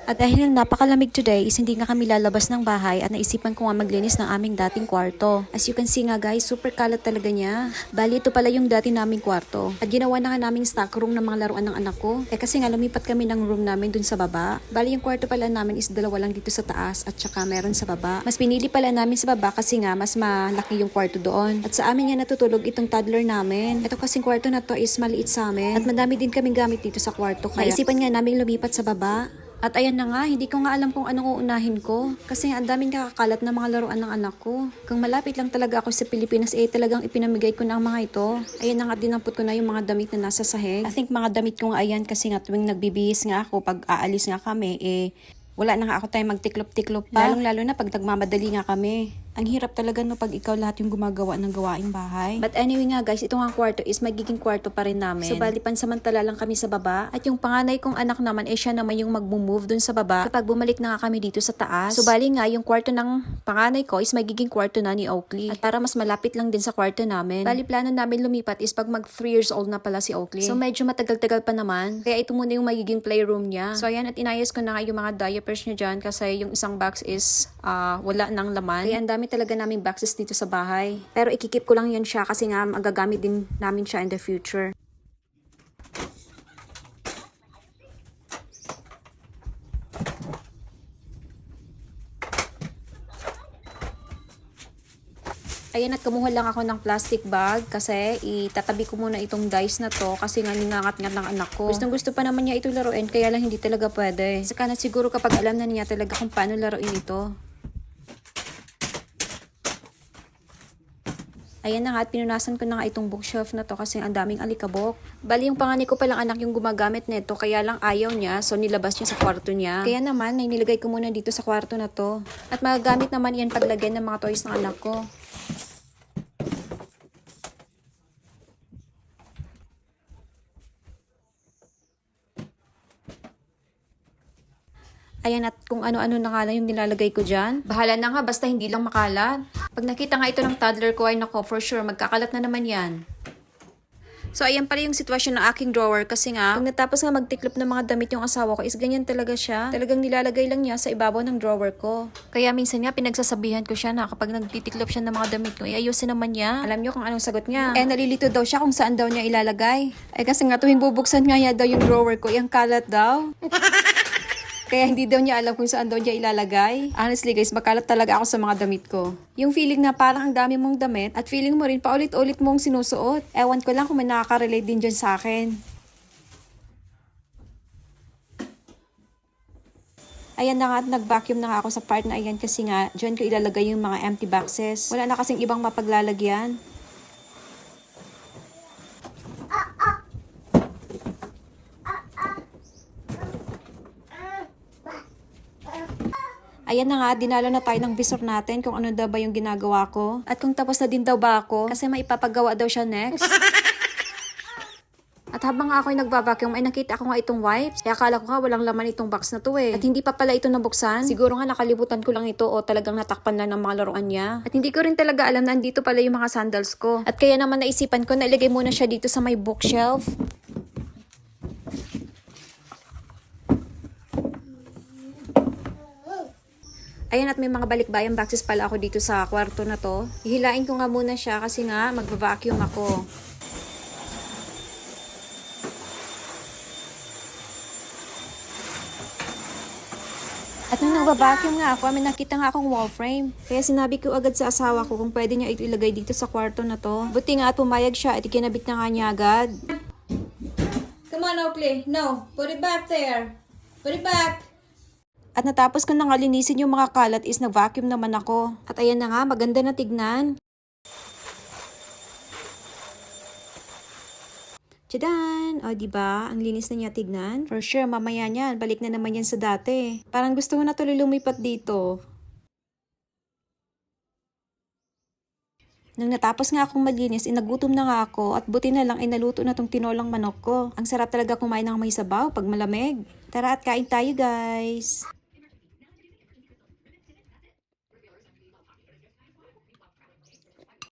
At dahil napakalamig today is hindi nga kami lalabas ng bahay at naisipan ko nga maglinis ng aming dating kwarto. As you can see nga guys, super kalat talaga niya. Bali ito pala yung dati naming kwarto. At ginawa na nga naming stock room ng mga laruan ng anak ko. Kasi nga lumipat kami ng room namin dun sa baba. Bali yung kwarto pala namin is dalawa lang dito sa taas at saka meron sa baba. Mas pinili pala namin sa baba kasi nga mas malaki yung kwarto doon. At sa amin nga natutulog itong toddler namin. Ito kasing kwarto na to is maliit sa amin. At madami din kaming gamit dito sa kwarto. Kaya naisipan nga namin lumipat sa baba. At ayan na nga, hindi ko nga alam kung anong uunahin ko. Kasi ang daming kakakalat na mga laruan ng anak ko. Kung malapit lang talaga ako sa Pilipinas, talagang ipinamigay ko na ang mga ito. Ayan na nga, dinampot ko na yung mga damit na nasa sahig. I think mga damit ko nga ayan kasi nga tuwing nagbibihis nga ako, pag aalis nga kami, wala na nga ako tayong magtiklop-tiklop pa. Lalong-lalo na pag nagmamadali nga kami. Ang hirap talaga no pag ikaw lahat yung gumagawa ng gawaing bahay. But anyway nga guys, itong ang kwarto is magiging kwarto pa rin namin. So bali pansamantala lang kami sa baba. At yung panganay kong anak naman siya naman yung mag-move dun sa baba kapag bumalik na nga kami dito sa taas. So bali nga yung kwarto ng panganay ko is magiging kwarto na ni Oakley. At para mas malapit lang din sa kwarto namin. Bali plano namin lumipat is pag mag 3 years old na pala si Oakley. So medyo matagal-tagal pa naman. Kaya ito muna yung magiging playroom niya. So ayan, at inayos ko na nga yung mga diapers niya dyan kasi yung isang box is wala nang laman. Kaya ang dami talaga naming boxes dito sa bahay. Pero ikikip ko lang yan siya kasi nga magagamit din namin siya in the future. Ayan, at kumuha lang ako ng plastic bag kasi itatabi ko muna itong dice na to kasi nga ningangat-ngat ng anak ko. Gustong-gusto pa naman niya ito laruin kaya lang hindi talaga pwede. Saka na siguro kapag alam na niya talaga kung paano laruin ito. Ayan na nga, at pinunasan ko na nga itong bookshelf na to kasi ang daming alikabok. Bali yung panganay ko palang anak yung gumagamit nito kaya lang ayaw niya, so nilabas niya sa kwarto niya. Kaya naman, nilagay ko muna dito sa kwarto na to. At magagamit naman yan paglagay ng mga toys ng anak ko. Ayan, at kung ano-ano na nga lang yung nilalagay ko dyan. Bahala na nga, basta hindi lang makalat. Pag nakita nga ito ng toddler ko, ay nako, for sure, magkakalat na naman yan. So, ayan pala yung sitwasyon ng aking drawer kasi nga, pag natapos nga magtiklop ng mga damit yung asawa ko, is ganyan talaga siya. Talagang nilalagay lang niya sa ibabaw ng drawer ko. Kaya minsan nga, pinagsasabihan ko siya na kapag nagtitiklop siya ng mga damit ko, ayusin naman niya. Alam niyo kung anong sagot niya. Nalilito daw siya kung saan daw niya ilalagay. Kasi nga, tuwing bubuksan nga niya daw yung drawer ko, yung kalat daw. Kaya hindi daw niya alam kung saan daw niya ilalagay. Honestly guys, makalat talaga ako sa mga damit ko. Yung feeling na parang ang dami mong damit at feeling mo rin paulit-ulit mong sinusuot. Ewan ko lang kung may nakaka-relate din dyan sa akin. Ayan na nga, at nag-vacuum na nga ako sa part na ayan kasi nga dyan ko ilalagay yung mga empty boxes. Wala na kasing ibang mapaglalagyan. Ayan na nga, dinalo na tayo ng visor natin kung ano daw ba yung ginagawa ko. At kung tapos na din daw ba ako, kasi may ipapagawa daw siya next. At habang ako'y nagbabacuum, ay nakita ko nga itong wipes. Kaya akala ko nga walang laman itong box na to eh. At hindi pa pala ito nabuksan. Siguro nga nakalibutan ko lang ito o talagang natakpan lang ng mga laruan niya. At hindi ko rin talaga alam na andito pala yung mga sandals ko. At kaya naman naisipan ko na ilagay muna siya dito sa may bookshelf. Ayan, at may mga balikbayang boxes pala ako dito sa kwarto na to. Hihilain ko nga muna siya kasi nga magva-vacuum ako. At nung nagva-vacuum nga ako, may nakita nga akong wall frame. Kaya sinabi ko agad sa asawa ko kung pwede niya ito ilagay dito sa kwarto na to. Buti nga at pumayag siya at ikinabit na nga niya agad. Come on, Oakley. No, put it back there. Put it back. At natapos ko na nga linisin yung mga kalat is nag-vacuum naman ako. At ayan na nga, maganda na tignan. Tchadan! O, diba? Ang linis na niya tignan. For sure, mamaya niyan, balik na naman yan sa dati. Parang gusto ko na tuloy lumipat dito. Nung natapos nga akong maglinis, nagutom na nga ako at buti na lang ay naluto na tong tinolang manok ko. Ang sarap talaga kumain ng may sabaw pag malamig. Tara at kain tayo guys!